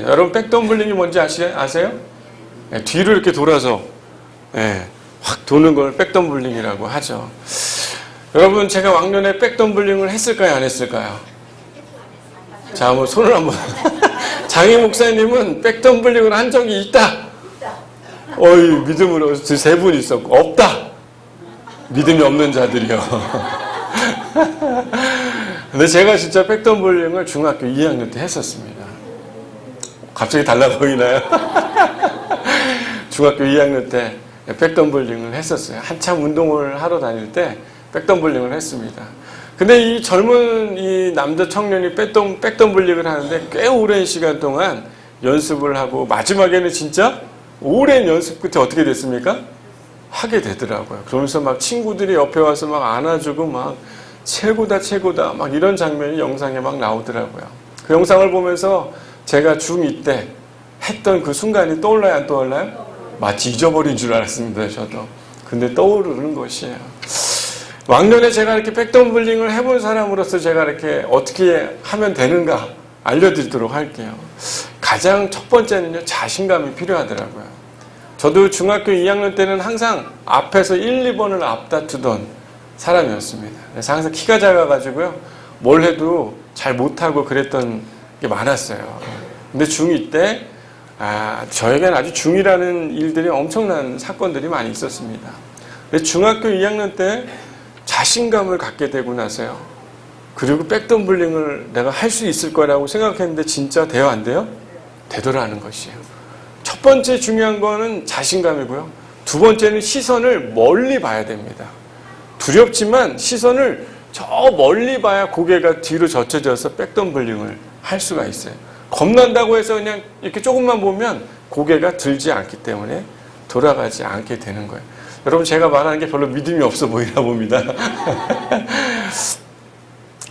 여러분 백덤블링이 뭔지 아세요? 네, 뒤로 이렇게 돌아서 확 도는 걸 백덤블링이라고 하죠. 여러분 제가 왕년에 백덤블링을 했을까요? 안 했을까요? 자, 한번 손을 한번. 장희 목사님은 백덤블링을 한 적이 있다. 어이, 믿음으로 세 분 있었고, 없다. 믿음이 없는 자들이요. 근데 제가 진짜 백덤블링을 중학교 2학년 때 했었습니다. 갑자기 달라 보이나요? 중학교 2학년 때 백덤블링을 했었어요. 한참 운동을 하러 다닐 때 백덤블링을 했습니다. 근데 이 젊은 이 남자 청년이 백덤블링을 하는데 꽤 오랜 시간 동안 연습을 하고 마지막에는 진짜 오랜 연습 끝에 어떻게 됐습니까? 하게 되더라고요. 그러면서 막 친구들이 옆에 와서 막 안아주고 막 최고다 막 이런 장면이 영상에 막 나오더라고요. 그 영상을 보면서 제가 중2 때 했던 그 순간이 떠올라요, 안 떠올라요? 마치 잊어버린 줄 알았습니다, 저도. 근데 떠오르는 것이에요. 왕년에 제가 이렇게 백덤블링을 해본 사람으로서 제가 이렇게 어떻게 하면 되는가 알려드리도록 할게요. 가장 첫 번째는요, 자신감이 필요하더라고요. 저도 중학교 2학년 때는 항상 앞에서 1, 2번을 앞다투던 사람이었습니다. 그래서 항상 키가 작아가지고요, 뭘 해도 잘 못하고 그랬던 게 많았어요. 근데 중2 때, 저에게는 아주 중이라는 일들이 엄청난 사건들이 많이 있었습니다. 근데 중학교 2학년 때 자신감을 갖게 되고 나서요, 그리고 백덤블링을 내가 할 수 있을 거라고 생각했는데 진짜 돼요, 안 돼요? 되더라는 것이에요. 첫 번째 중요한 거는 자신감이고요. 두 번째는 시선을 멀리 봐야 됩니다. 두렵지만 시선을 저 멀리 봐야 고개가 뒤로 젖혀져서 백덤블링을 할 수가 있어요. 겁난다고 해서 그냥 이렇게 조금만 보면 고개가 들지 않기 때문에 돌아가지 않게 되는 거예요. 여러분 제가 말하는 게 별로 믿음이 없어 보이나 봅니다.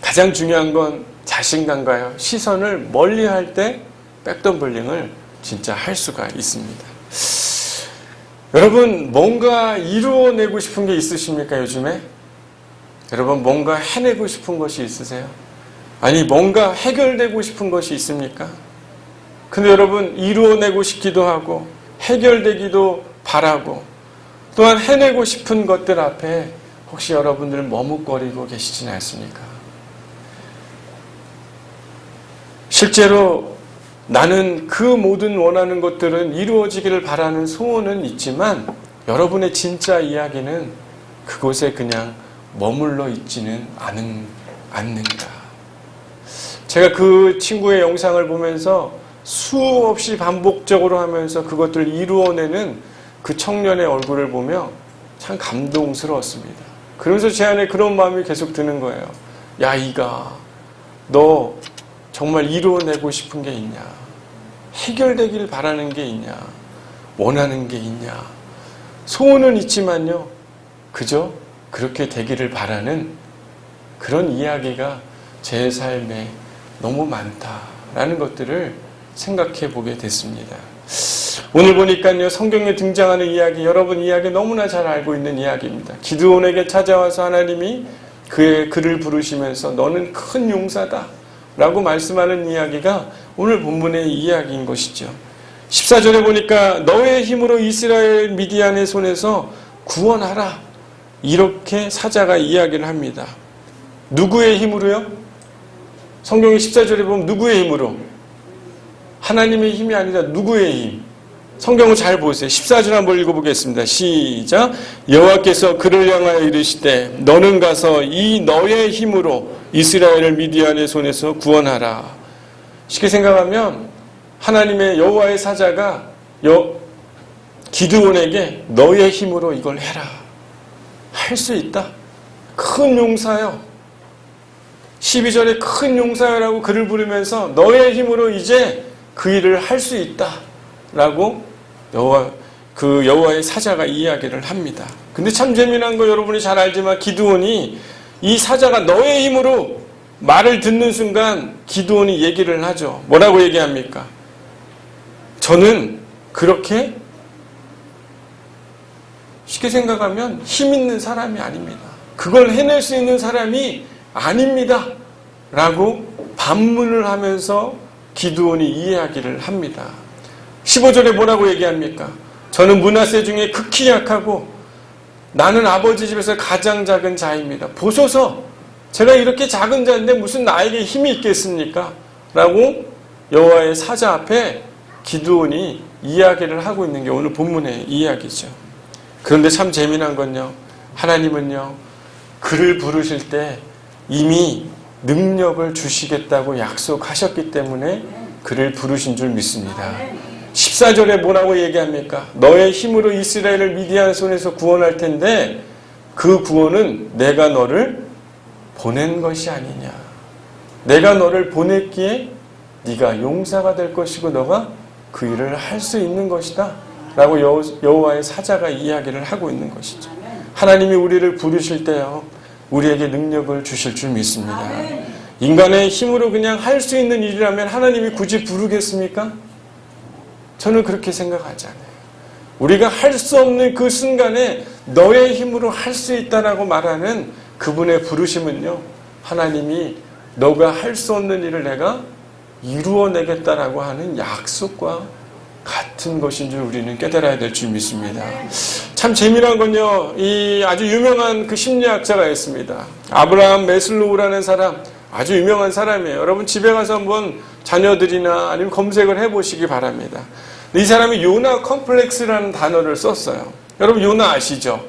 가장 중요한 건 자신감과요. 시선을 멀리 할 때 백덤블링을 진짜 할 수가 있습니다. 여러분 뭔가 이루어내고 싶은 게 있으십니까, 요즘에? 여러분 뭔가 해내고 싶은 것이 있으세요? 아니 뭔가 해결되고 싶은 것이 있습니까? 근데 여러분 이루어내고 싶기도 하고 해결되기도 바라고 또한 해내고 싶은 것들 앞에 혹시 여러분들 머뭇거리고 계시지는 않습니까? 실제로 나는 그 모든 원하는 것들은 이루어지기를 바라는 소원은 있지만 여러분의 진짜 이야기는 그곳에 그냥 머물러 있지는 않는가. 제가 그 친구의 영상을 보면서 수없이 반복적으로 하면서 그것들을 이루어내는 그 청년의 얼굴을 보며 참 감동스러웠습니다. 그러면서 제 안에 그런 마음이 계속 드는 거예요. 야, 이가 너 정말 이루어내고 싶은 게 있냐? 해결되길 바라는 게 있냐? 원하는 게 있냐? 소원은 있지만요, 그저 그렇게 되기를 바라는 그런 이야기가 제 삶에 너무 많다라는 것들을 생각해 보게 됐습니다. 오늘 보니까요, 성경에 등장하는 이야기, 여러분 이야기 너무나 잘 알고 있는 이야기입니다. 기드온에게 찾아와서 하나님이 그를 부르시면서 너는 큰 용사다 라고 말씀하는 이야기가 오늘 본문의 이야기인 것이죠. 14절에 보니까 너의 힘으로 이스라엘 미디안의 손에서 구원하라, 이렇게 사자가 이야기를 합니다. 누구의 힘으로요? 성경의 14절에 보면 누구의 힘으로? 하나님의 힘이 아니라 누구의 힘? 성경을 잘 보세요. 14절 한번 읽어보겠습니다. 시작. 여호와께서 그를 향하여 이르시되 너는 가서 이 너의 힘으로 이스라엘을 미디안의 손에서 구원하라. 쉽게 생각하면 하나님의 여호와의 사자가 기드온에게 너의 힘으로 이걸 해라. 할 수 있다. 큰 용사요. 12절에 큰 용사요라고 그를 부르면서 너의 힘으로 이제 그 일을 할 수 있다 라고 여호와의 사자가 이야기를 합니다. 근데 참 재미난 거 여러분이 잘 알지만 기드온이 이 사자가 너의 힘으로 말을 듣는 순간 기드온이 얘기를 하죠. 뭐라고 얘기합니까? 저는 그렇게 쉽게 생각하면 힘 있는 사람이 아닙니다. 그걸 해낼 수 있는 사람이 아닙니다 라고 반문을 하면서 기드온이 이야기를 합니다. 15절에 뭐라고 얘기합니까? 저는 므낫세 중에 극히 약하고 나는 아버지 집에서 가장 작은 자입니다. 보소서, 제가 이렇게 작은 자인데 무슨 나에게 힘이 있겠습니까? 라고 여호와의 사자 앞에 기드온이 이야기를 하고 있는 게 오늘 본문의 이야기죠. 그런데 참 재미난 건요, 하나님은요, 그를 부르실 때 이미 능력을 주시겠다고 약속하셨기 때문에 그를 부르신 줄 믿습니다. 14절에 뭐라고 얘기합니까? 너의 힘으로 이스라엘을 미디안 손에서 구원할 텐데 그 구원은 내가 너를 보낸 것이 아니냐. 내가 너를 보냈기에 네가 용사가 될 것이고 너가 그 일을 할 수 있는 것이다 라고 여호와의 사자가 이야기를 하고 있는 것이죠. 하나님이 우리를 부르실 때요, 우리에게 능력을 주실 줄 믿습니다. 인간의 힘으로 그냥 할 수 있는 일이라면 하나님이 굳이 부르겠습니까? 저는 그렇게 생각하지 않아요. 우리가 할 수 없는 그 순간에 너의 힘으로 할 수 있다라고 말하는 그분의 부르심은요, 하나님이 너가 할 수 없는 일을 내가 이루어내겠다라고 하는 약속과 같은 것인 줄 우리는 깨달아야 될 줄 믿습니다. 참 재미난 건요, 이 아주 유명한 그 심리학자가 있습니다. 아브라함 메슬로우라는 사람, 아주 유명한 사람이에요. 여러분 집에 가서 한번 자녀들이나 아니면 검색을 해보시기 바랍니다. 이 사람이 요나 컴플렉스라는 단어를 썼어요. 여러분 요나 아시죠?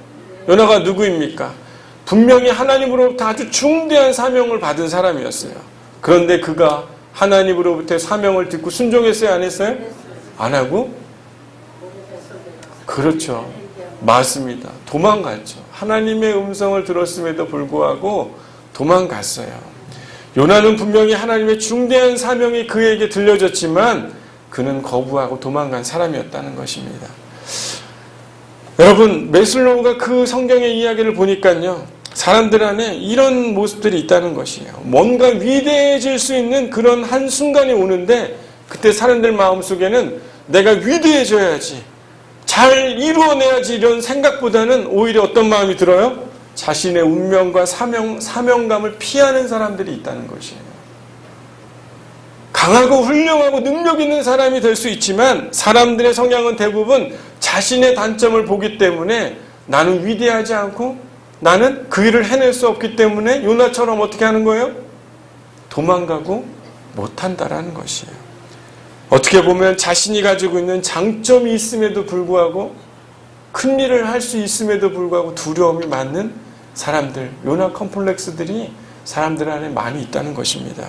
요나가 누구입니까? 분명히 하나님으로부터 아주 중대한 사명을 받은 사람이었어요. 그런데 그가 하나님으로부터 사명을 듣고 순종했어요? 안 했어요? 안 하고? 그렇죠. 맞습니다. 도망갔죠. 하나님의 음성을 들었음에도 불구하고 도망갔어요. 요나는 분명히 하나님의 중대한 사명이 그에게 들려졌지만 그는 거부하고 도망간 사람이었다는 것입니다. 여러분, 메슬로우가 그 성경의 이야기를 보니까요, 사람들 안에 이런 모습들이 있다는 것이에요. 뭔가 위대해질 수 있는 그런 한순간이 오는데 그때 사람들 마음속에는 내가 위대해져야지, 잘 이루어내야지 이런 생각보다는 오히려 어떤 마음이 들어요? 자신의 운명과 사명감을 피하는 사람들이 있다는 것이에요. 강하고 훌륭하고 능력 있는 사람이 될 수 있지만 사람들의 성향은 대부분 자신의 단점을 보기 때문에 나는 위대하지 않고 나는 그 일을 해낼 수 없기 때문에 요나처럼 어떻게 하는 거예요? 도망가고 못한다라는 것이에요. 어떻게 보면 자신이 가지고 있는 장점이 있음에도 불구하고 큰 일을 할 수 있음에도 불구하고 두려움이 많은 사람들, 요나 컴플렉스들이 사람들 안에 많이 있다는 것입니다.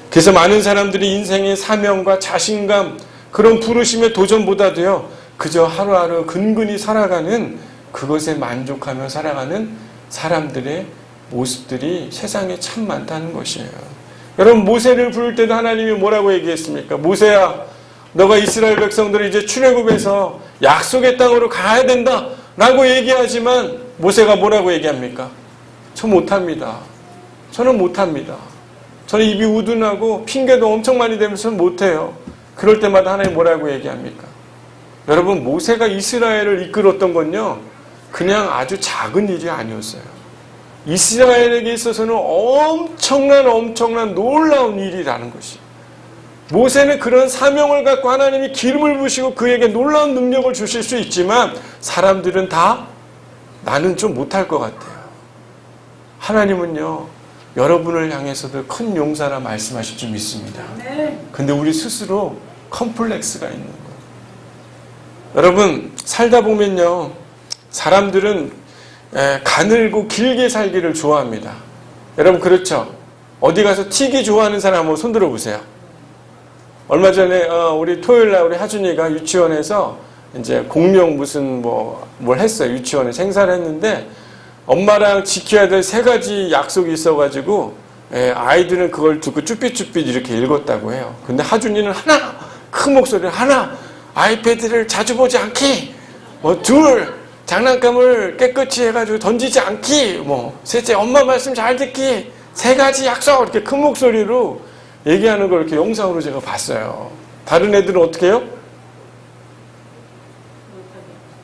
그래서 많은 사람들이 인생의 사명과 자신감, 그런 부르심의 도전보다도요, 그저 하루하루 근근히 살아가는 그것에 만족하며 살아가는 사람들의 모습들이 세상에 참 많다는 것이에요. 여러분, 모세를 부를 때도 하나님이 뭐라고 얘기했습니까? 모세야, 너가 이스라엘 백성들을 이제 출애굽해서 약속의 땅으로 가야 된다 라고 얘기하지만 모세가 뭐라고 얘기합니까? 저 못합니다. 저는 못합니다. 저는 입이 우둔하고 핑계도 엄청 많이 대면서 못해요. 그럴 때마다 하나님 뭐라고 얘기합니까? 여러분, 모세가 이스라엘을 이끌었던 건요, 그냥 아주 작은 일이 아니었어요. 이스라엘에게 있어서는 엄청난 놀라운 일이라는 것이에요. 모세는 그런 사명을 갖고 하나님이 기름을 부으시고 그에게 놀라운 능력을 주실 수 있지만 사람들은 다 나는 좀 못할 것 같아요. 하나님은요, 여러분을 향해서도 큰 용사라 말씀하실 줄 믿습니다. 근데 우리 스스로 컴플렉스가 있는 거예요. 여러분, 살다 보면요, 사람들은 가늘고 길게 살기를 좋아합니다. 여러분, 그렇죠? 어디 가서 튀기 좋아하는 사람 한번 손 들어보세요. 얼마 전에 우리 토요일날 우리 하준이가 유치원에서 이제 공룡 무슨 뭘 했어요. 유치원에 행사를 했는데 엄마랑 지켜야 될 3가지 약속이 있어가지고 아이들은 그걸 듣고 쭈삣쭈삣 이렇게 읽었다고 해요. 근데 하준이는 하나, 큰 목소리로 하나, 아이패드를 자주 보지 않기, 2, 장난감을 깨끗이 해가지고 던지지 않기, 셋째, 엄마 말씀 잘 듣기, 3가지 약속, 이렇게 큰 목소리로 얘기하는 걸 이렇게 영상으로 제가 봤어요. 다른 애들은 어떻게 해요?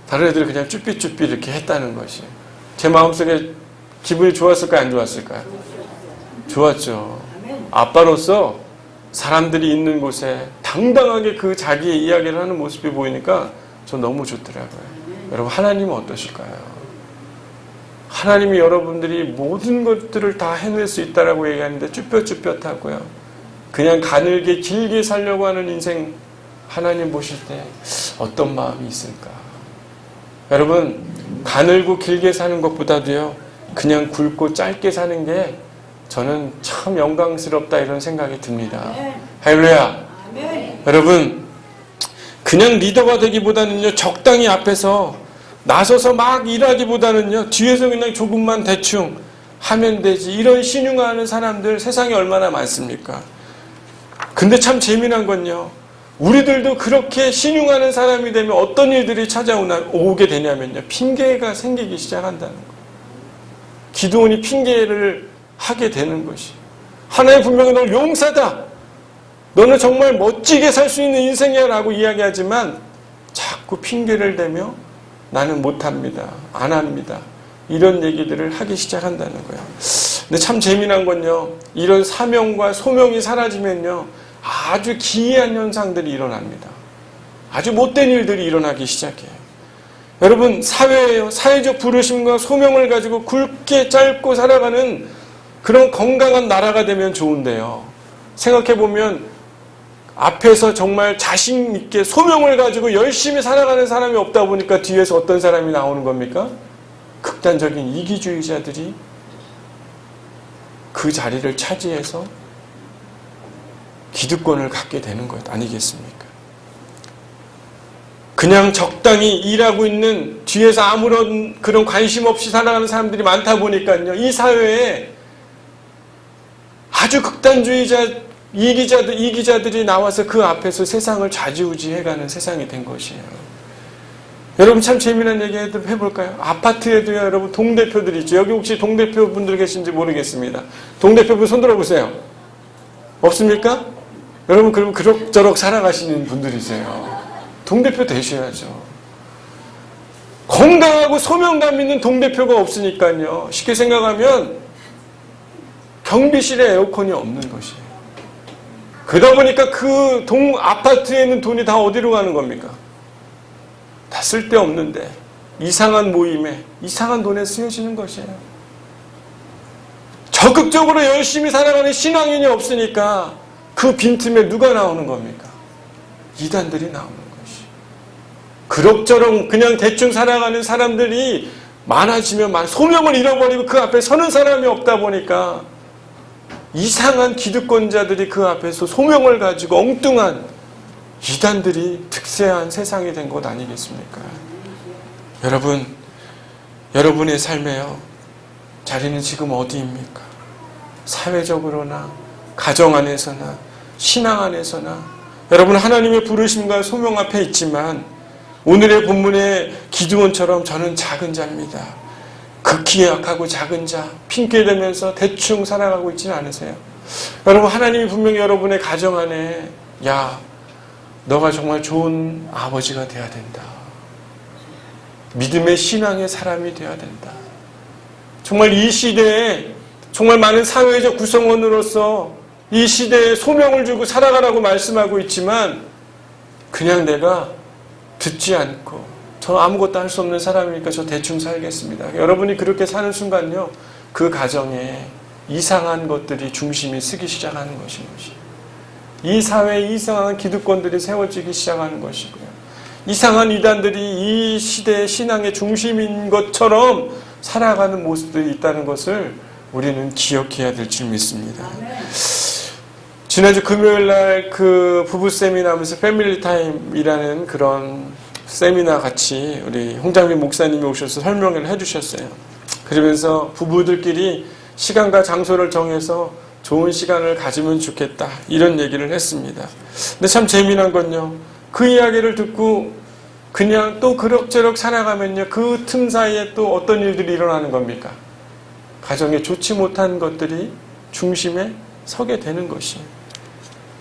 다른 애들은 그냥 쭈삣쭈삣 이렇게 했다는 것이. 제 마음속에 기분이 좋았을까요? 안 좋았을까요? 좋았죠. 아빠로서 사람들이 있는 곳에 당당하게 그 자기의 이야기를 하는 모습이 보이니까 저 너무 좋더라고요. 여러분, 하나님은 어떠실까요? 하나님이 여러분들이 모든 것들을 다 해낼 수 있다라고 얘기하는데 쭈뼛쭈뼛하고요. 그냥 가늘게 길게 살려고 하는 인생, 하나님 보실 때 어떤 마음이 있을까? 여러분, 가늘고 길게 사는 것보다도요, 그냥 굵고 짧게 사는 게 저는 참 영광스럽다 이런 생각이 듭니다. 할렐루야. 여러분, 그냥 리더가 되기보다는요, 적당히 앞에서 나서서 막 일하기보다는요, 뒤에서 그냥 조금만 대충 하면 되지, 이런 신용하는 사람들 세상에 얼마나 많습니까? 근데 참 재미난 건요, 우리들도 그렇게 신용하는 사람이 되면 어떤 일들이 찾아오게 되냐면요, 핑계가 생기기 시작한다는 거예요. 기드온이 핑계를 하게 되는 것이, 하나님 분명히 널 용사다, 너는 정말 멋지게 살 수 있는 인생이야 라고 이야기하지만 자꾸 핑계를 대며 나는 못합니다, 안 합니다, 이런 얘기들을 하기 시작한다는 거예요. 근데 참 재미난 건요, 이런 사명과 소명이 사라지면요, 아주 기이한 현상들이 일어납니다. 아주 못된 일들이 일어나기 시작해요. 여러분, 사회예요. 사회적 부르심과 소명을 가지고 굵게 짧고 살아가는 그런 건강한 나라가 되면 좋은데요, 생각해보면 앞에서 정말 자신 있게 소명을 가지고 열심히 살아가는 사람이 없다 보니까 뒤에서 어떤 사람이 나오는 겁니까? 극단적인 이기주의자들이 그 자리를 차지해서 기득권을 갖게 되는 것 아니겠습니까? 그냥 적당히 일하고 있는, 뒤에서 아무런 그런 관심 없이 살아가는 사람들이 많다 보니까요, 이 사회에 아주 극단주의자, 이기자들이 나와서 그 앞에서 세상을 좌지우지해가는 세상이 된 것이에요. 여러분, 참 재미난 얘기 해볼까요? 아파트에도요, 여러분, 동대표들이 있죠. 여기 혹시 동대표 분들 계신지 모르겠습니다. 동대표분 손 들어보세요. 없습니까? 여러분, 그러면 그럭저럭 살아가시는 분들이세요. 동대표 되셔야죠. 건강하고 소명감 있는 동대표가 없으니까요, 쉽게 생각하면 경비실에 에어컨이 없는 것이에요. 그러다 보니까 그 아파트에 있는 돈이 다 어디로 가는 겁니까? 다 쓸데없는데, 이상한 모임에 이상한 돈에 쓰여지는 것이에요. 적극적으로 열심히 살아가는 신앙인이 없으니까 그 빈틈에 누가 나오는 겁니까? 이단들이 나오는 것이. 그럭저럭 그냥 대충 살아가는 사람들이 많아지면 소명을 잃어버리고 그 앞에 서는 사람이 없다 보니까 이상한 기득권자들이 그 앞에서 소명을 가지고 엉뚱한 이단들이 득세한 세상이 된 것 아니겠습니까? 여러분, 여러분의 삶에요, 자리는 지금 어디입니까? 사회적으로나 가정 안에서나 신앙 안에서나 여러분, 하나님의 부르심과 소명 앞에 있지만 오늘의 본문의 기드온처럼 저는 작은 자입니다, 극히 약하고 작은 자, 핑계대면서 대충 살아가고 있지는 않으세요? 여러분, 하나님이 분명히 여러분의 가정 안에, 야, 너가 정말 좋은 아버지가 돼야 된다, 믿음의 신앙의 사람이 돼야 된다, 정말 이 시대에 정말 많은 사회적 구성원으로서 이 시대에 소명을 주고 살아가라고 말씀하고 있지만 그냥 내가 듣지 않고 저 아무것도 할 수 없는 사람이니까 저 대충 살겠습니다, 여러분이 그렇게 사는 순간요, 그 가정에 이상한 것들이 중심이 쓰기 시작하는 것인 것이에요. 이 사회에 이상한 기득권들이 세워지기 시작하는 것이고요, 이상한 이단들이 이 시대의 신앙의 중심인 것처럼 살아가는 모습들이 있다는 것을 우리는 기억해야 될 줄 믿습니다. 지난주 금요일날 그 부부 세미나 하면서 패밀리 타임이라는 그런 세미나 같이 우리 홍장민 목사님이 오셔서 설명을 해주셨어요. 그러면서 부부들끼리 시간과 장소를 정해서 좋은 시간을 가지면 좋겠다, 이런 얘기를 했습니다. 근데 참 재미난 건요, 그 이야기를 듣고 그냥 또 그럭저럭 살아가면요, 그 틈 사이에 또 어떤 일들이 일어나는 겁니까? 가정에 좋지 못한 것들이 중심에 서게 되는 것이에요.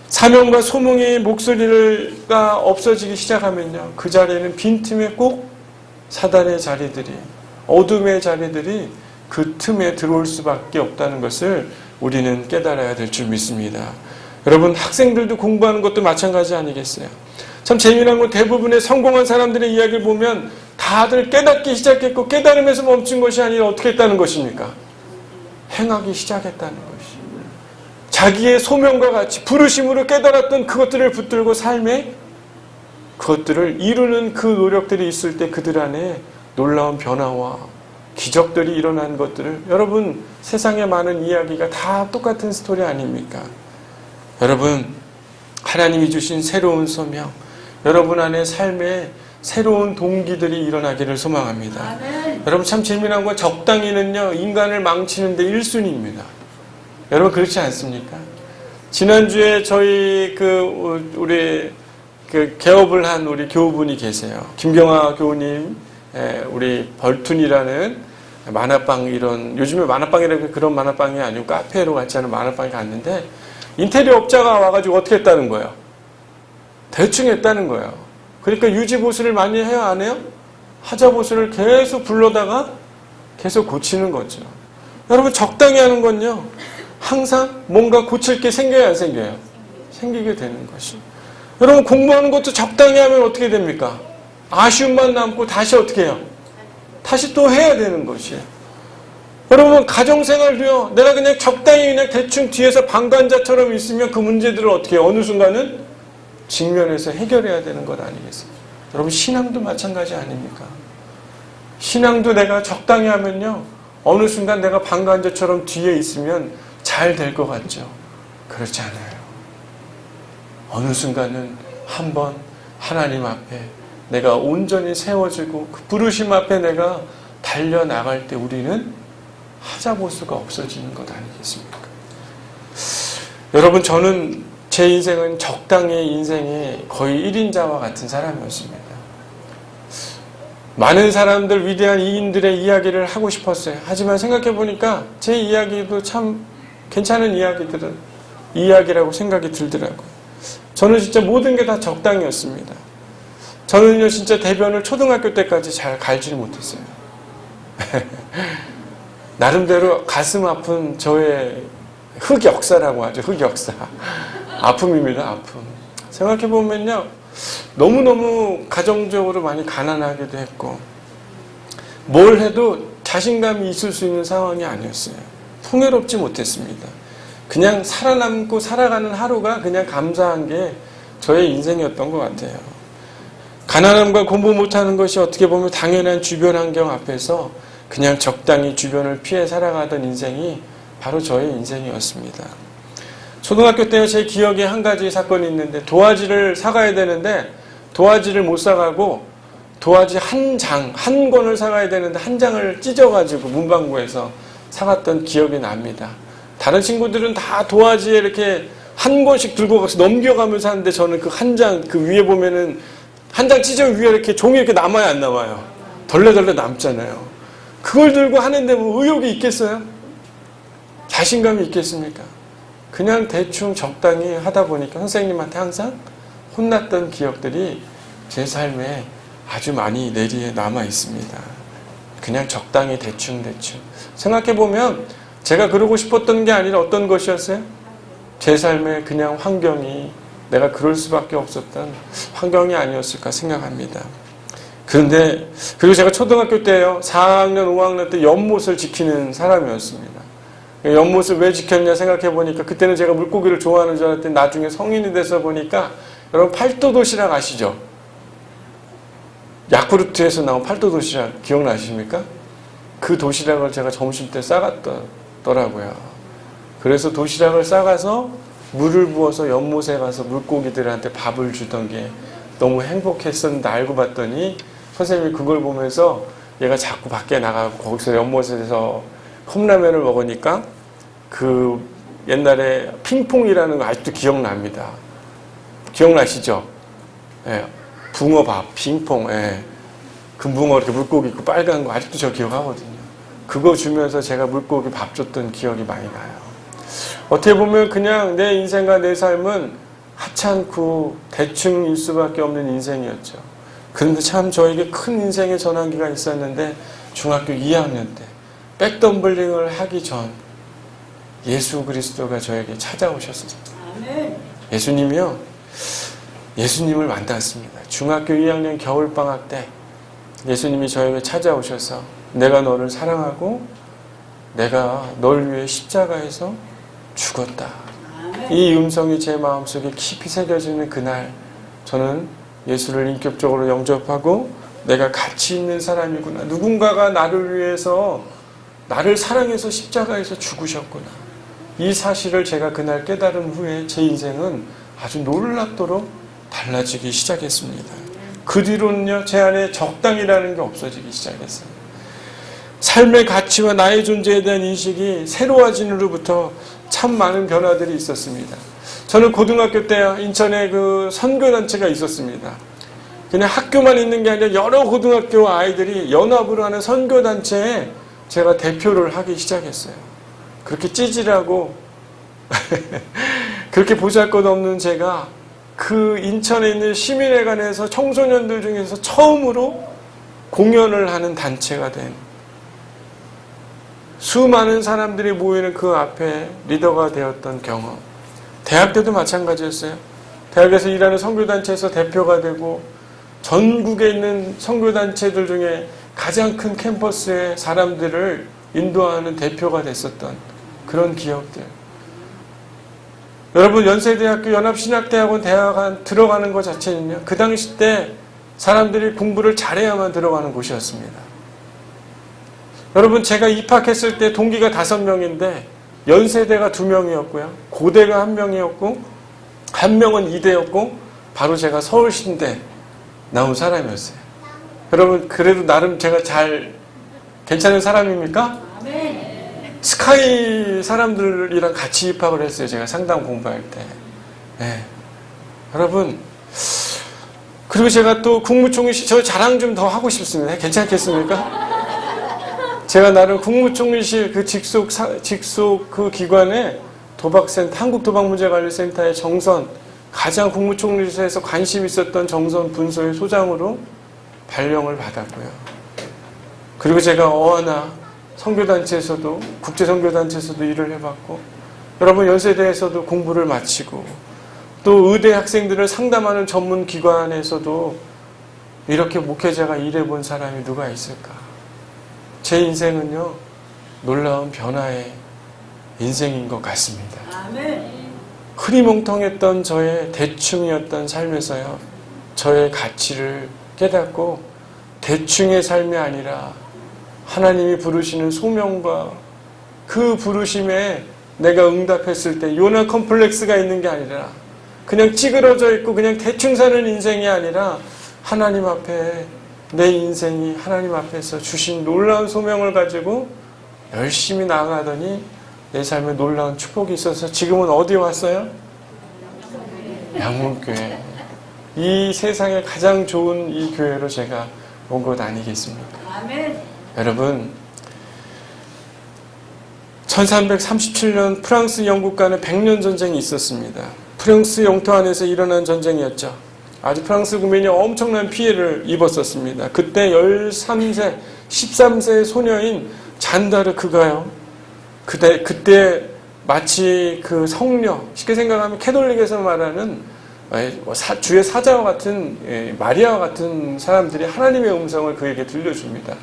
사명과 소명의 목소리가 없어지기 시작하면요, 그 자리에는 빈틈에 꼭 사단의 자리들이, 어둠의 자리들이 그 틈에 들어올 수밖에 없다는 것을 우리는 깨달아야 될 줄 믿습니다. 여러분 학생들도 공부하는 것도 마찬가지 아니겠어요? 참 재미난 건 대부분의 성공한 사람들의 이야기를 보면 다들 깨닫기 시작했고 깨달음에서 멈춘 것이 아니라 어떻게 했다는 것입니까? 행하기 시작했다는 것이. 자기의 소명과 같이 부르심으로 깨달았던 그것들을 붙들고 삶에 그것들을 이루는 그 노력들이 있을 때 그들 안에 놀라운 변화와 기적들이 일어난 것들을 여러분 세상에 많은 이야기가 다 똑같은 스토리 아닙니까? 여러분 하나님이 주신 새로운 소명 여러분 안에 삶에 새로운 동기들이 일어나기를 소망합니다. 아멘. 여러분 참 재미난 건 적당히는요 인간을 망치는 데 1순위입니다. 여러분 그렇지 않습니까? 지난주에 저희 우리 개업을 한 우리 교우분이 계세요. 김경아 교우님, 우리 벌툰이라는 만화방 이런 요즘에 만화방이라고 그런 만화방이 아니고 카페로 같이 하는 만화방에 갔는데 인테리어 업자가 와가지고 어떻게 했다는 거예요? 대충 했다는 거예요. 그러니까 유지 보수를 많이 해요, 안 해요? 하자 보수를 계속 불러다가 계속 고치는 거죠. 여러분 적당히 하는 건요. 항상 뭔가 고칠 게 생겨야 안 생겨요? 생기게 되는 것이. 여러분 공부하는 것도 적당히 하면 어떻게 됩니까? 아쉬움만 남고 다시 어떻게 해요? 다시 또 해야 되는 것이에요. 여러분 가정생활도요. 내가 그냥 적당히 그냥 대충 뒤에서 방관자처럼 있으면 그 문제들을 어떻게 해요? 어느 순간은 직면해서 해결해야 되는 것 아니겠어요? 여러분 신앙도 마찬가지 아닙니까? 신앙도 내가 적당히 하면요. 어느 순간 내가 방관자처럼 뒤에 있으면 잘 될 것 같죠? 그렇지 않아요. 어느 순간은 한번 하나님 앞에 내가 온전히 세워지고 그 부르심 앞에 내가 달려나갈 때 우리는 하자볼 수가 없어지는 것 아니겠습니까? 여러분 저는 제 인생은 적당히 인생의 거의 1인자와 같은 사람이었습니다. 많은 사람들 위대한 이인들의 이야기를 하고 싶었어요. 하지만 생각해보니까 제 이야기도 참 괜찮은 이야기라고 생각이 들더라고요. 저는 진짜 모든 게 다 적당이었습니다. 저는요 진짜 대변을 초등학교 때까지 잘 갈지를 못했어요. 나름대로 가슴 아픈 저의 흑역사라고 하죠. 흑역사. 아픔입니다. 아픔. 생각해보면요. 너무너무 가정적으로 많이 가난하기도 했고 뭘 해도 자신감이 있을 수 있는 상황이 아니었어요. 풍요롭지 못했습니다. 그냥 살아남고 살아가는 하루가 그냥 감사한 게 저의 인생이었던 것 같아요. 가난함과 공부 못하는 것이 어떻게 보면 당연한 주변 환경 앞에서 그냥 적당히 주변을 피해 살아가던 인생이 바로 저의 인생이었습니다. 초등학교 때 제 기억에 한 가지 사건이 있는데 도화지를 사가야 되는데 도화지를 못 사가고 도화지 한 권을 사가야 되는데 한 장을 찢어가지고 문방구에서 사갔던 기억이 납니다. 다른 친구들은 다 도화지에 이렇게 한 권씩 들고 가서 넘겨가면서 하는데 저는 그 한 장, 그 위에 보면은 한 장 찢어 위에 이렇게 종이 이렇게 남아요, 안 남아요? 덜레덜레 남잖아요. 그걸 들고 하는데 뭐 의욕이 있겠어요? 자신감이 있겠습니까? 그냥 대충 적당히 하다 보니까 선생님한테 항상 혼났던 기억들이 제 삶에 아주 많이 내리에 남아 있습니다. 그냥 적당히 대충. 생각해보면 제가 그러고 싶었던 게 아니라 어떤 것이었어요? 제 삶에 그냥 환경이 내가 그럴 수밖에 없었던 환경이 아니었을까 생각합니다. 그런데 그리고 제가 초등학교 때요. 4학년, 5학년 때 연못을 지키는 사람이었습니다. 연못을 왜 지켰냐 생각해보니까 그때는 제가 물고기를 좋아하는 줄 알았더니 나중에 성인이 돼서 보니까 여러분 팔도 도시락 아시죠? 야쿠르트에서 나온 팔도 도시락 기억나십니까? 그 도시락을 제가 점심 때 싸갔더라고요. 그래서 도시락을 싸가서 물을 부어서 연못에 가서 물고기들한테 밥을 주던 게 너무 행복했었는데 알고 봤더니 선생님이 그걸 보면서 얘가 자꾸 밖에 나가고 거기서 연못에서 컵라면을 먹으니까 그 옛날에 핑퐁이라는 거 아직도 기억납니다. 기억나시죠? 예, 붕어밥, 핑퐁, 예. 금붕어 이렇게 물고기 있고 빨간 거 아직도 저 기억하거든요. 그거 주면서 제가 물고기 밥 줬던 기억이 많이 나요. 어떻게 보면 그냥 내 인생과 내 삶은 하찮고 대충일 수밖에 없는 인생이었죠. 그런데 참 저에게 큰 인생의 전환기가 있었는데 중학교 2학년 때 백덤블링을 하기 전 예수 그리스도가 저에게 찾아오셨습니다. 예수님이요, 예수님을 만났습니다. 중학교 2학년 겨울방학 때 예수님이 저에게 찾아오셔서 내가 너를 사랑하고 내가 널 위해 십자가에서 죽었다. 이 음성이 제 마음속에 깊이 새겨지는 그날 저는 예수를 인격적으로 영접하고 내가 가치 있는 사람이구나. 누군가가 나를 위해서 나를 사랑해서 십자가에서 죽으셨구나. 이 사실을 제가 그날 깨달은 후에 제 인생은 아주 놀랍도록 달라지기 시작했습니다. 그 뒤로는요, 제 안에 적당이라는 게 없어지기 시작했어요. 삶의 가치와 나의 존재에 대한 인식이 새로워진 후로부터 참 많은 변화들이 있었습니다. 저는 고등학교 때 인천에 그 선교단체가 있었습니다. 그냥 학교만 있는 게 아니라 여러 고등학교 아이들이 연합으로 하는 선교단체에 제가 대표를 하기 시작했어요. 그렇게 찌질하고 그렇게 보잘것없는 제가 그 인천에 있는 시민회관에서 청소년들 중에서 처음으로 공연을 하는 단체가 된, 수많은 사람들이 모이는 그 앞에 리더가 되었던 경험. 대학 때도 마찬가지였어요. 대학에서 일하는 선교단체에서 대표가 되고 전국에 있는 선교단체들 중에 가장 큰 캠퍼스의 사람들을 인도하는 대표가 됐었던 그런 기억들. 여러분, 연세대학교 연합신학대학원 대학원 들어가는 것 자체는요, 그 당시 때 사람들이 공부를 잘해야만 들어가는 곳이었습니다. 여러분, 제가 입학했을 때 동기가 5명인데 연세대가 2명이었고요. 고대가 1명이었고 1명은 이대였고 바로 제가 서울신대 나온 사람이었어요. 여러분, 그래도 나름 제가 잘 괜찮은 사람입니까? 스카이 사람들이랑 같이 입학을 했어요. 제가 상담 공부할 때. 네. 여러분, 그리고 제가 또 국무총리실, 저 자랑 좀 더 하고 싶습니다. 괜찮겠습니까? 제가 나름 국무총리실 그 직속 그 기관에 도박센터, 한국도박문제관리센터의 정선, 가장 국무총리실에서 관심 있었던 정선 분소의 소장으로 발령을 받았고요. 그리고 제가 어하나 선교단체에서도, 국제선교단체에서도 일을 해봤고, 여러분, 연세대에서도 공부를 마치고, 또 의대 학생들을 상담하는 전문 기관에서도 이렇게 목회자가 일해본 사람이 누가 있을까? 제 인생은요, 놀라운 변화의 인생인 것 같습니다. 흐리멍텅했던 저의 대충이었던 삶에서요, 저의 가치를 깨닫고 대충의 삶이 아니라 하나님이 부르시는 소명과 그 부르심에 내가 응답했을 때 요나 컴플렉스가 있는 게 아니라 그냥 찌그러져 있고 그냥 대충 사는 인생이 아니라 하나님 앞에 내 인생이 하나님 앞에서 주신 놀라운 소명을 가지고 열심히 나아가더니 내 삶에 놀라운 축복이 있어서 지금은 어디에 왔어요? 양문교회. 이 세상에 가장 좋은 이 교회로 제가 온 것 아니겠습니까? 아멘. 여러분, 1337년 프랑스 영국 간의 100년 전쟁이 있었습니다. 프랑스 영토 안에서 일어난 전쟁이었죠. 아주 프랑스 국민이 엄청난 피해를 입었었습니다. 그때 13세 소녀인 잔다르크가요, 그때 마치 그 성녀, 쉽게 생각하면 캐톨릭에서 말하는 주의 사자와 같은, 마리아와 같은 사람들이 하나님의 음성을 그에게 들려줍니다.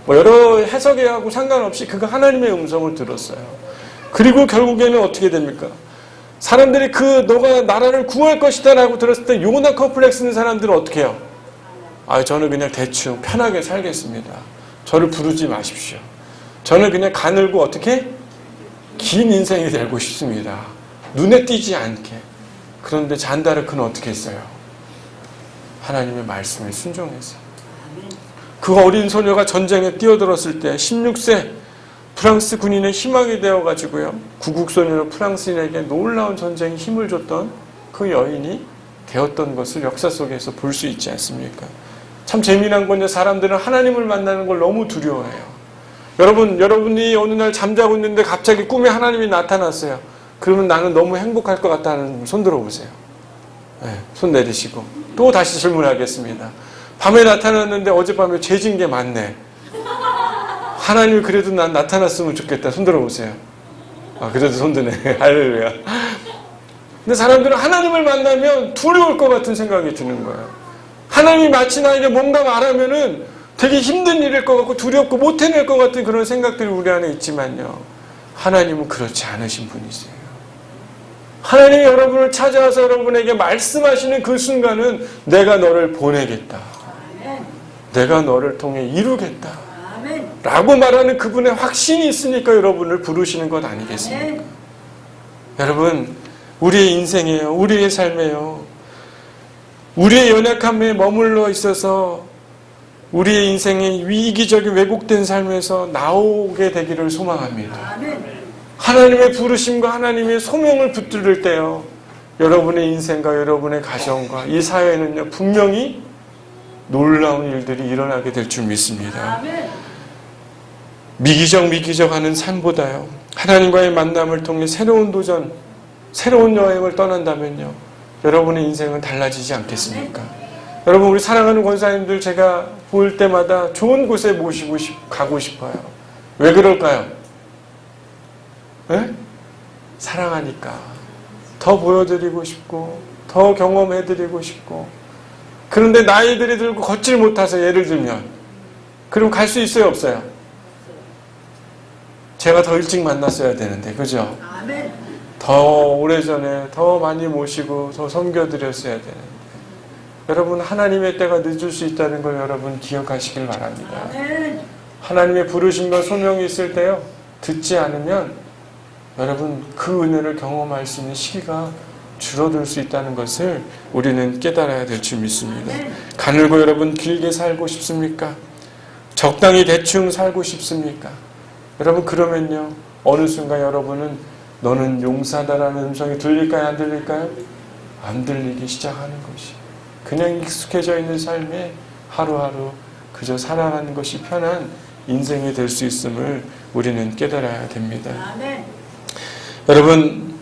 여러 해석하고 상관없이 그가 하나님의 음성을 들었어요. 그리고 결국에는 어떻게 됩니까? 사람들이 너가 나라를 구할 것이다 라고 들었을 때 요나 컴플렉스 있는 사람들은 어떻게 해요? 저는 그냥 대충 편하게 살겠습니다. 저를 부르지 마십시오. 저는 그냥 가늘고 어떻게? 긴 인생이 되고 싶습니다. 눈에 띄지 않게. 그런데 잔다르크는 어떻게 했어요? 하나님의 말씀에 순종했어요. 그 어린 소녀가 전쟁에 뛰어들었을 때 16세 프랑스 군인의 희망이 되어가지고요, 구국소녀로 프랑스인에게 놀라운 전쟁에 힘을 줬던 그 여인이 되었던 것을 역사 속에서 볼 수 있지 않습니까? 참 재미난 건요, 사람들은 하나님을 만나는 걸 너무 두려워해요. 여러분이 어느 날 잠자고 있는데 갑자기 꿈에 하나님이 나타났어요. 그러면 나는 너무 행복할 것 같다는 손 들어보세요. 네, 손 내리시고 또 다시 질문하겠습니다. 밤에 나타났는데 어젯밤에 죄진 게 많네. 하나님이 그래도 난 나타났으면 좋겠다. 손 들어보세요. 그래도 손 드네. 할렐루야. 근데 사람들은 하나님을 만나면 두려울 것 같은 생각이 드는 거예요. 하나님이 마치 나에게 뭔가 말하면은 되게 힘든 일일 것 같고 두렵고 못 해낼 것 같은 그런 생각들이 우리 안에 있지만요. 하나님은 그렇지 않으신 분이세요. 하나님이 여러분을 찾아와서 여러분에게 말씀하시는 그 순간은 내가 너를 보내겠다. 내가 너를 통해 이루겠다. 라고 말하는 그분의 확신이 있으니까 여러분을 부르시는 것 아니겠습니까? 여러분, 우리의 인생이에요. 우리의 삶이에요. 우리의 연약함에 머물러 있어서 우리의 인생의 위기적인 왜곡된 삶에서 나오게 되기를 소망합니다. 하나님의 부르심과 하나님의 소명을 붙들을 때요, 여러분의 인생과 여러분의 가정과 이 사회에는요, 분명히 놀라운 일들이 일어나게 될 줄 믿습니다. 미기적하는 삶보다요, 하나님과의 만남을 통해 새로운 도전, 새로운 여행을 떠난다면요, 여러분의 인생은 달라지지 않겠습니까? 여러분, 우리 사랑하는 권사님들 제가 볼 때마다 좋은 곳에 가고 싶어요. 왜 그럴까요? 네? 사랑하니까. 더 보여드리고 싶고 더 경험해드리고 싶고. 그런데 나이들이 들고 걷질 못해서, 예를 들면 그럼 갈 수 있어요, 없어요? 제가 더 일찍 만났어야 되는데, 그죠? 더 오래전에 더 많이 모시고 더 섬겨드렸어야 되는데. 여러분, 하나님의 때가 늦을 수 있다는 걸 여러분 기억하시길 바랍니다. 하나님의 부르심과 소명이 있을 때요, 듣지 않으면 여러분 그 은혜를 경험할 수 있는 시기가 줄어들 수 있다는 것을 우리는 깨달아야 될 줄 믿습니다. 가늘고 여러분 길게 살고 싶습니까? 적당히 대충 살고 싶습니까? 여러분, 그러면요, 어느 순간 여러분은 너는 용사다라는 음성이 들릴까요, 안 들릴까요? 안 들리기 시작하는 것이, 그냥 익숙해져 있는 삶에 하루하루 그저 살아가는 것이 편한 인생이 될 수 있음을 우리는 깨달아야 됩니다. 여러분,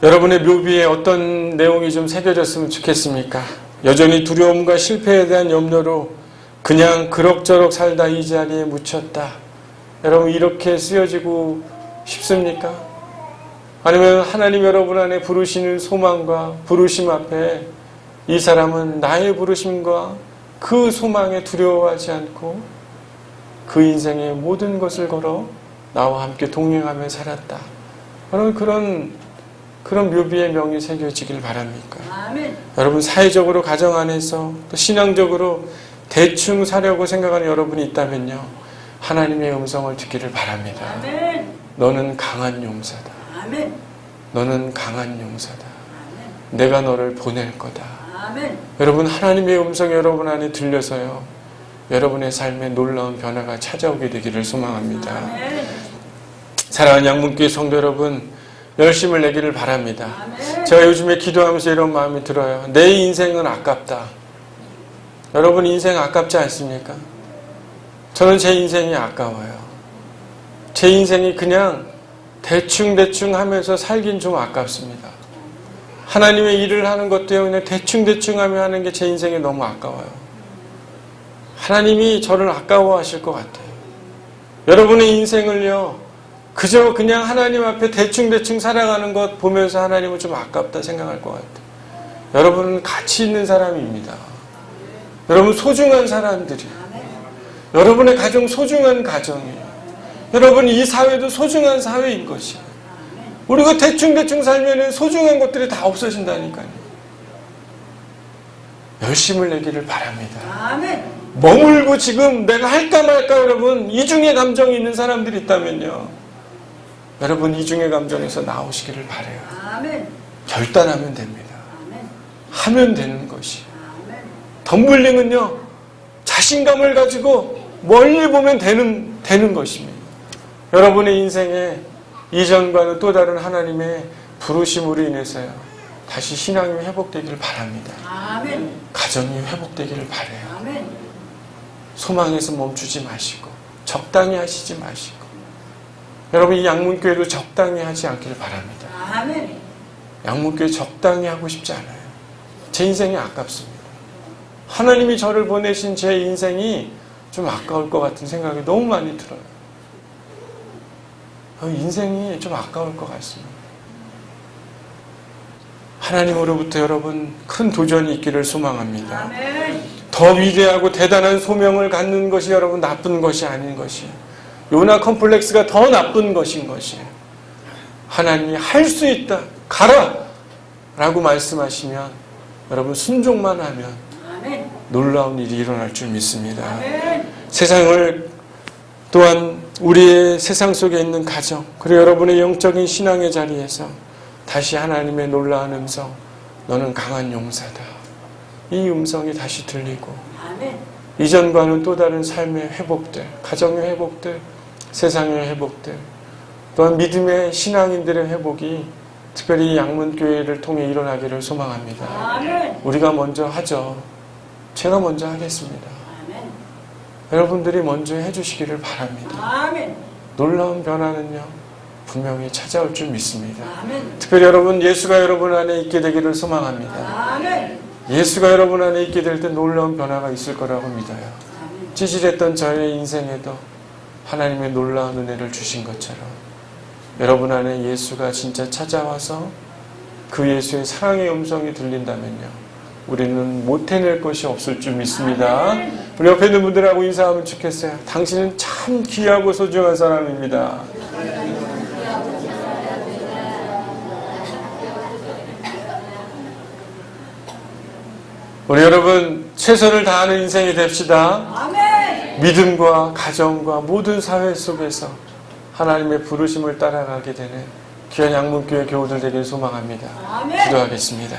여러분의 묘비에 어떤 내용이 좀 새겨졌으면 좋겠습니까? 여전히 두려움과 실패에 대한 염려로 그냥 그럭저럭 살다 이 자리에 묻혔다. 여러분, 이렇게 쓰여지고 싶습니까? 아니면 하나님 여러분 안에 부르시는 소망과 부르심 앞에 이 사람은 나의 부르심과 그 소망에 두려워하지 않고 그 인생의 모든 것을 걸어 나와 함께 동행하며 살았다. 그런 묘비의 명이 새겨지길 바랍니까? 아멘. 여러분, 사회적으로 가정 안에서 또 신앙적으로 대충 사려고 생각하는 여러분이 있다면요, 하나님의 음성을 듣기를 바랍니다. 아멘. 너는 강한 용사다. 아멘. 너는 강한 용사다. 아멘. 내가 너를 보낼 거다. 아멘. 여러분, 하나님의 음성이 여러분 안에 들려서요, 여러분의 삶에 놀라운 변화가 찾아오게 되기를 소망합니다. 아멘. 사랑하는 양문교회 성도 여러분, 열심을 내기를 바랍니다. 아멘. 제가 요즘에 기도하면서 이런 마음이 들어요. 내 인생은 아깝다. 여러분, 인생 아깝지 않습니까? 저는 제 인생이 아까워요. 제 인생이 그냥 대충 하면서 살긴 좀 아깝습니다. 하나님의 일을 하는 것도요, 그냥 대충 하며 하는 게 제 인생이 너무 아까워요. 하나님이 저를 아까워하실 것 같아요. 여러분의 인생을요, 그저 그냥 하나님 앞에 대충 살아가는 것 보면서 하나님은 좀 아깝다 생각할 것 같아요. 여러분은 가치 있는 사람입니다. 여러분, 소중한 사람들이에요. 여러분의 가정 소중한 가정이에요. 여러분, 이 사회도 소중한 사회인 것이에요. 우리가 대충 살면은 소중한 것들이 다 없어진다니까요. 열심을 내기를 바랍니다. 아멘. 머물고 지금 내가 할까 말까, 여러분, 이중의 감정이 있는 사람들이 있다면요, 여러분, 이중의 감정에서 나오시기를 바라요. 아멘. 결단하면 됩니다. 아멘. 하면 되는 것이. 아멘. 덤블링은요, 자신감을 가지고 멀리 보면 되는 것입니다. 여러분의 인생에 이전과는 또 다른 하나님의 부르심으로 인해서요, 다시 신앙이 회복되기를 바랍니다. 아멘. 가정이 회복되기를 바라요. 아멘. 소망에서 멈추지 마시고 적당히 하시지 마시고, 여러분, 이 양문교회도 적당히 하지 않기를 바랍니다. 아멘. 양문교회 적당히 하고 싶지 않아요. 제 인생이 아깝습니다. 하나님이 저를 보내신 제 인생이 좀 아까울 것 같은 생각이 너무 많이 들어요. 인생이 좀 아까울 것 같습니다. 하나님으로부터 여러분 큰 도전이 있기를 소망합니다. 아멘. 더 위대하고 대단한 소명을 갖는 것이 여러분 나쁜 것이 아닌 것이에요. 요나 컴플렉스가 더 나쁜 것인 것이에요. 하나님이 할 수 있다. 가라! 라고 말씀하시면 여러분 순종만 하면 아멘. 놀라운 일이 일어날 줄 믿습니다. 아멘. 세상을 또한 우리의 세상 속에 있는 가정 그리고 여러분의 영적인 신앙의 자리에서 다시 하나님의 놀라운 음성 너는 강한 용사다. 이 음성이 다시 들리고 아멘. 이전과는 또 다른 삶의 회복들 가정의 회복들 세상의 회복들 또한 믿음의 신앙인들의 회복이 특별히 이 양문교회를 통해 일어나기를 소망합니다. 아멘. 우리가 먼저 하죠. 제가 먼저 하겠습니다. 아멘. 여러분들이 먼저 해주시기를 바랍니다. 아멘. 놀라운 변화는요 분명히 찾아올 줄 믿습니다. 아멘. 특별히 여러분 예수가 여러분 안에 있게 되기를 소망합니다. 아멘. 예수가 여러분 안에 있게 될 때 놀라운 변화가 있을 거라고 믿어요. 아멘. 찌질했던 저의 인생에도 하나님의 놀라운 은혜를 주신 것처럼 여러분 안에 예수가 진짜 찾아와서 그 예수의 사랑의 음성이 들린다면요 우리는 못 해낼 것이 없을 줄 믿습니다. 우리 옆에 있는 분들하고 인사하면 좋겠어요. 당신은 참 귀하고 소중한 사람입니다. 우리 여러분 최선을 다하는 인생이 됩시다. 아멘. 믿음과 가정과 모든 사회 속에서 하나님의 부르심을 따라가게 되는 귀한 양문교회 교우들 되기를 소망합니다. 아멘. 기도하겠습니다.